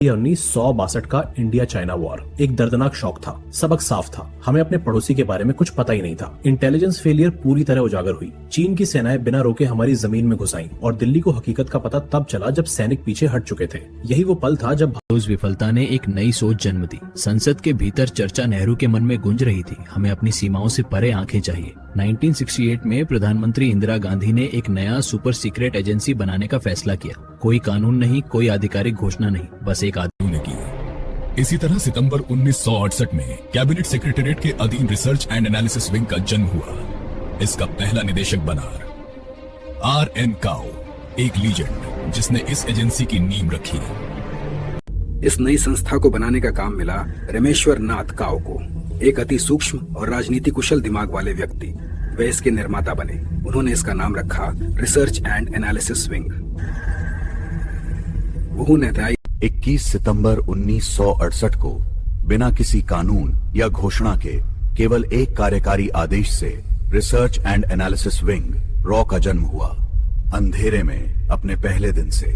ये 1962 का India China war एक दर्दनाक शौक था। सबक साफ था, हमें अपने पड़ोसी के बारे में कुछ पता ही नहीं था। इंटेलिजेंस फेलियर पूरी तरह उजागर हुई। चीन की सेनाएं बिना रोके हमारी जमीन में घुस आईं और दिल्ली को हकीकत का पता तब चला जब सैनिक पीछे हट चुके थे। यही वो पल था जब उस विफलता ने एक नई सोच जन्म दी। संसद के भीतर चर्चा नेहरू के मन में गूंज रही थी, हमें अपनी सीमाओं से परे आंखें चाहिए। 1968 में प्रधानमंत्री इंदिरा गांधी ने एक नया सुपर सीक्रेट एजेंसी बनाने का फैसला किया। कोई कानून नहीं, कोई आधिकारिक घोषणा नहीं, बस एक आदमी ने की। इसी तरह सितंबर 1968 में कैबिनेट सेक्रेटेरिएट के अधीन रिसर्च एंड एनालिसिस विंग का जन्म हुआ। इसका पहला निदेशक बना R.N. काओ, एक लीजेंड जिसने इस एजेंसी की नींव रखी। इस नई संस्था को बनाने का काम मिला रमेश्वर नाथ काओ को, एक अति सूक्ष्म और राजनीति कुशल दिमाग वाले व्यक्ति। वे इसके निर्माता बने। उन्होंने इसका नाम रखा रिसर्च एंड एनालिसिस विंग। उन्होंने 21 सितंबर 1968 को बिना किसी कानून या घोषणा के केवल एक कार्यकारी आदेश से research and analysis wing raw का जन्म हुआ। अंधेरे में अपने पहले दिन से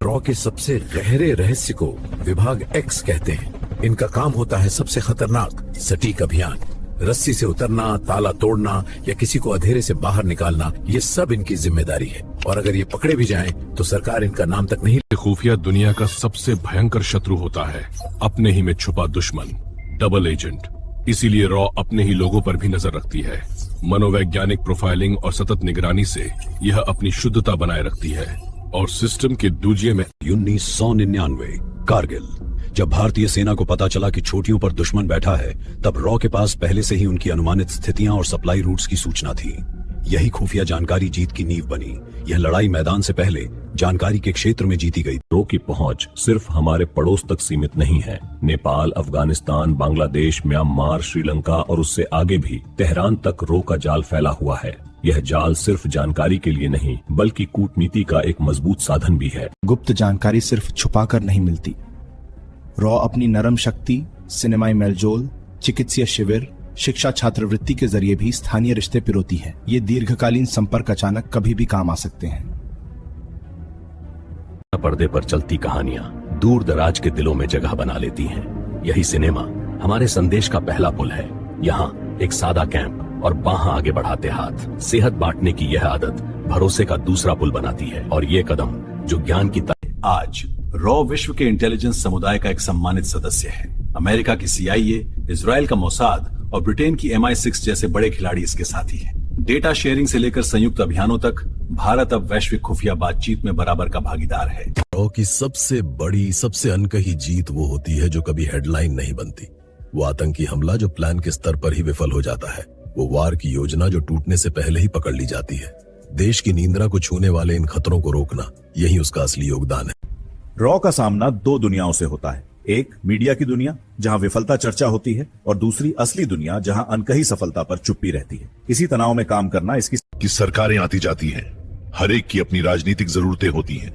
रॉ के सबसे गहरे रहस्य को विभाग एक्स कहते हैं। इनका काम होता है सबसे खतरनाक सटीक अभियान। रस्सी से उतरना, ताला तोड़ना या किसी को अंधेरे से बाहर निकालना, ये सब इनकी जिम्मेदारी है। और अगर ये पकड़े भी जाएं, तो सरकार इनका नाम तक नहीं। खुफिया दुनिया का सबसे भयंकर शत्रु होता है अपने ही में छुपा दुश्मन, डबल एजेंट। इसीलिए रॉ अपने ही लोगों पर भी नजर रखती है। मनोवैज्ञानिक प्रोफाइलिंग और सतत निगरानी से यह अपनी शुद्धता बनाए रखती है। और सिस्टम के दूजिए में 1999 कारगिल, जब भारतीय सेना को पता चला कि चोटियों पर दुश्मन बैठा है, तब रॉ के पास पहले से ही उनकी अनुमानित स्थितियां और सप्लाई रूट्स की सूचना थी। यही खुफिया जानकारी जीत की नींव बनी। यह लड़ाई मैदान से पहले जानकारी के क्षेत्र में जीती गई। रॉ की पहुंच सिर्फ हमारे पड़ोस तक सीमित नहीं है। नेपाल, अफगानिस्तान, बांग्लादेश, म्यांमार, श्रीलंका और उससे आगे भी तेहरान तक रॉ का जाल फैला हुआ है। यह जाल सिर्फ जानकारी के लिए नहीं, बल्कि कूटनीति का एक मजबूत साधन भी है। गुप्त जानकारी सिर्फ छुपाकर नहीं मिलती। रॉ अपनी नरम शक्ति, सिनेमाई मेलजोल, चिकित्सीय शिविर, शिक्षा छात्रवृत्ति के जरिए भी स्थानीय रिश्ते पिरोती है। ये दीर्घकालीन संपर्क अचानक कभी भी काम आ सकते हैं। पर्दे पर चलती कहानियां दूर दराज के दिलों में जगह बना लेती हैं। यही सिनेमा हमारे संदेश का पहला पुल है। यहाँ एक सादा कैंप और बाह आगे बढ़ाते हाथ, सेहत बांटने की यह आदत भरोसे का दूसरा पुल बनाती है। और ये कदम जो ज्ञान की आज रॉ विश्व के इंटेलिजेंस समुदाय का एक सम्मानित सदस्य है। अमेरिका की CIA, इजराइल का मोसाद और ब्रिटेन की MI6 जैसे बड़े खिलाड़ी इसके साथी हैं। डेटा शेयरिंग से लेकर संयुक्त अभियानों तक भारत अब वैश्विक खुफिया बातचीत में बराबर का भागीदार है। रॉ की सबसे बड़ी, सबसे अनकही जीत वो होती है जो कभी हेडलाइन नहीं बनती। वो आतंकी हमला जो प्लान के स्तर पर ही विफल हो जाता है। वो वार की योजना जो टूटने से पहले ही पकड़ ली जाती है। देश की नींद्रा को छूने वाले इन खतरों को रोकना, यही उसका असली योगदान है। रॉ का सामना दो दुनियाओं से होता है। एक मीडिया की दुनिया जहां विफलता चर्चा होती है, और दूसरी असली दुनिया जहां अनकही सफलता पर चुप्पी रहती है। इसी तनाव में काम करना इसकी सरकारें आती जाती हैं, हर एक की अपनी राजनीतिक जरूरतें होती हैं।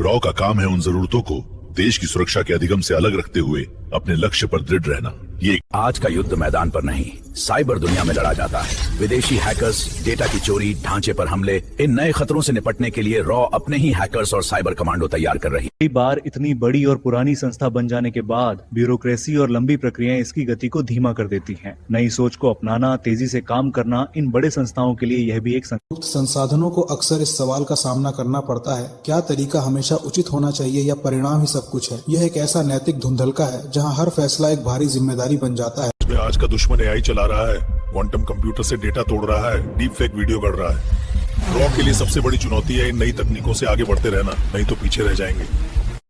रॉ का काम है उन जरूरतों को देश की सुरक्षा के अधिगम से अलग रखते हुए अपने लक्ष्य पर दृढ़ रहना। ये आज का युद्ध मैदान पर नहीं, साइबर दुनिया में लड़ा जाता है। विदेशी हैकर्स, डेटा की चोरी, ढांचे पर हमले, इन नए खतरों से निपटने के लिए रॉ अपने ही हैकर्स और साइबर कमांडो तैयार कर रही है। कई बार इतनी बड़ी और पुरानी संस्था बन जाने के बाद ब्यूरोक्रेसी और लंबी प्रक्रियाएं इसकी गति को धीमा कर देती हैं। नई सोच को अपनाना, तेजी से काम करना इन बड़े संस्थाओं के लिए यह भी एक संसाधनों को अक्सर इस सवाल का सामना करना पड़ता है, क्या तरीका हमेशा उचित होना चाहिए या परिणाम ही सब कुछ है। यह एक ऐसा नैतिक धुंधलका है जहाँ हर फैसला एक भारी जिम्मेदारी बन जाता है। आज का दुश्मन AI चला रहा है, क्वांटम कंप्यूटर से डेटा तोड़ रहा है, डीप फेक वीडियो कर रहा है। रॉ के लिए सबसे बड़ी चुनौती है इन नई तकनीकों से आगे बढ़ते रहना, नहीं तो पीछे रह जाएंगे।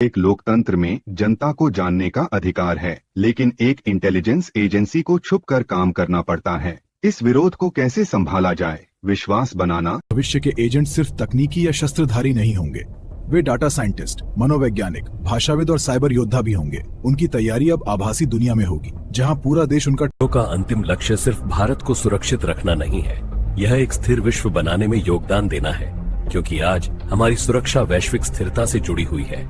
एक लोकतंत्र में जनता को जानने का अधिकार है, लेकिन एक इंटेलिजेंस एजेंसी को छुपकर काम करना पड़ता है। इस विरोध को कैसे संभाला जाए? विश्वास बनाना। भविष्य के एजेंट सिर्फ तकनीकी या शस्त्रधारी नहीं होंगे, वे डाटा साइंटिस्ट, मनोवैज्ञानिक, भाषाविद और साइबर योद्धा भी होंगे। उनकी तैयारी अब आभासी दुनिया में होगी, जहां पूरा देश का अंतिम लक्ष्य सिर्फ भारत को सुरक्षित रखना नहीं है, यह एक स्थिर विश्व बनाने में योगदान देना है। क्योंकि आज हमारी सुरक्षा वैश्विक स्थिरता से जुड़ी हुई है।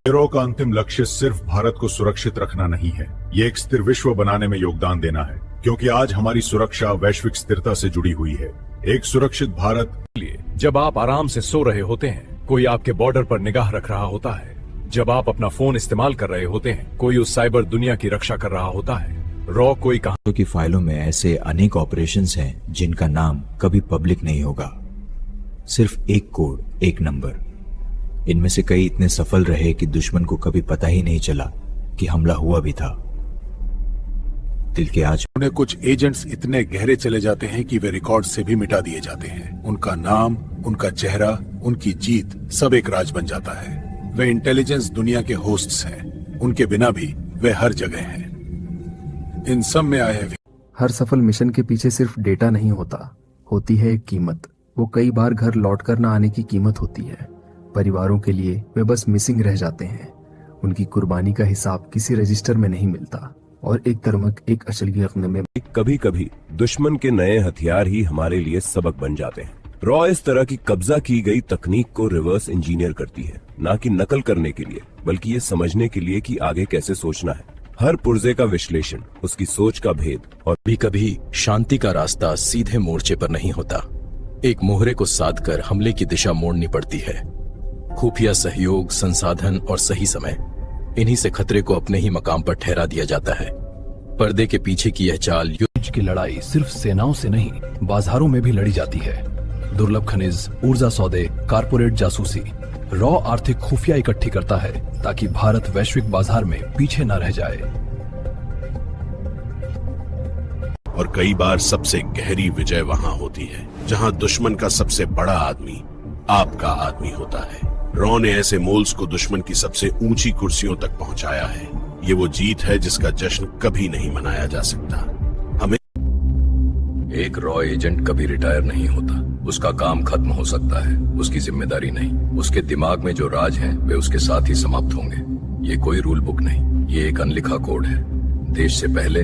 रॉ का अंतिम लक्ष्य सिर्फ भारत को सुरक्षित रखना नहीं है, ये एक स्थिर विश्व बनाने में योगदान देना है। क्योंकि आज हमारी सुरक्षा वैश्विक स्थिरता से जुड़ी हुई है। एक सुरक्षित भारत लिए जब आप आराम से सो रहे होते हैं, कोई आपके बॉर्डर पर निगाह रख रहा होता है, जब आप अपना फोन इस्तेमाल कर रहे होते हैं, कोई उस साइबर दुनिया की रक्षा कर रहा होता है। रॉ कोई कहानी की फाइलों में ऐसे अनेक ऑपरेशंस हैं जिनका नाम कभी पब्लिक नहीं होगा। सिर्फ एक कोड, एक नंबर। इनमें से कई इतने सफल रहे कि दुश्मन को कभी पता ही नहीं चला कि हमला हुआ भी था। दिल के आज उन्हें कुछ एजेंट्स इतने गहरे चले जाते हैं कि वे रिकॉर्ड से भी मिटा दिए जाते हैं। उनका नाम, उनका चेहरा, उनकी जीत सब एक राज बन जाता है। वे इंटेलिजेंस दुनिया के होस्ट्स हैं। उनके बिना भी वे हर जगह हैं। इन सब में आए हर सफल मिशन के पीछे सिर्फ डेटा नहीं होता, होती है एक कीमत। वो कई बार घर लौट कर न आने की कीमत होती है। परिवारों के लिए वे बस मिसिंग रह जाते हैं। उनकी कुर्बानी का हिसाब किसी रजिस्टर में नहीं मिलता और एक तरमक एक अचल की रकम में। कभी कभी दुश्मन के नए हथियार ही हमारे लिए सबक बन जाते हैं। रॉ इस तरह की कब्जा की गई तकनीक को रिवर्स इंजीनियर करती है, ना कि नकल करने के लिए, बल्कि ये समझने के लिए कि आगे कैसे सोचना है। हर पुर्जे का विश्लेषण, उसकी सोच का भेद। और भी कभी शांति का रास्ता सीधे मोर्चे पर नहीं होता। एक मोहरे को साध कर हमले की दिशा मोड़नी पड़ती है। खुफिया सहयोग, संसाधन और सही समय, इन्हीं से खतरे को अपने ही मकाम पर ठहरा दिया जाता है। पर्दे के पीछे की यह चाल युद्ध की लड़ाई सिर्फ सेनाओं से नहीं, बाजारों में भी लड़ी जाती है। दुर्लभ खनिज, ऊर्जा सौदे, कारपोरेट जासूसी। रॉ आर्थिक खुफिया इकट्ठी करता है ताकि भारत वैश्विक बाजार में पीछे न रह जाए। और कई बार सबसे गहरी विजय वहां होती है जहां दुश्मन का सबसे बड़ा आदमी आपका आदमी होता है। रॉ ने ऐसे मोल्स को दुश्मन की सबसे ऊंची कुर्सियों तक पहुंचाया है। ये वो जीत है जिसका जश्न कभी नहीं मनाया जा सकता। हमें एक रॉ एजेंट कभी रिटायर नहीं होता। उसका काम खत्म हो सकता है, उसकी जिम्मेदारी नहीं। उसके दिमाग में जो राज हैं, वे उसके साथ ही समाप्त होंगे। ये कोई रूल बुक नहीं, ये एक अनलिखा कोड है, देश से पहले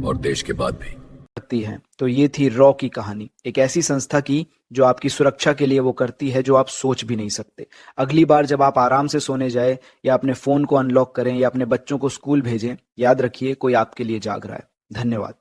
और देश के बाद भी। है तो ये थी रॉ की कहानी, एक ऐसी संस्था की जो आपकी सुरक्षा के लिए वो करती है जो आप सोच भी नहीं सकते। अगली बार जब आप आराम से सोने जाए या अपने फोन को अनलॉक करें या अपने बच्चों को स्कूल भेजें, याद रखिए कोई आपके लिए जाग रहा है। धन्यवाद।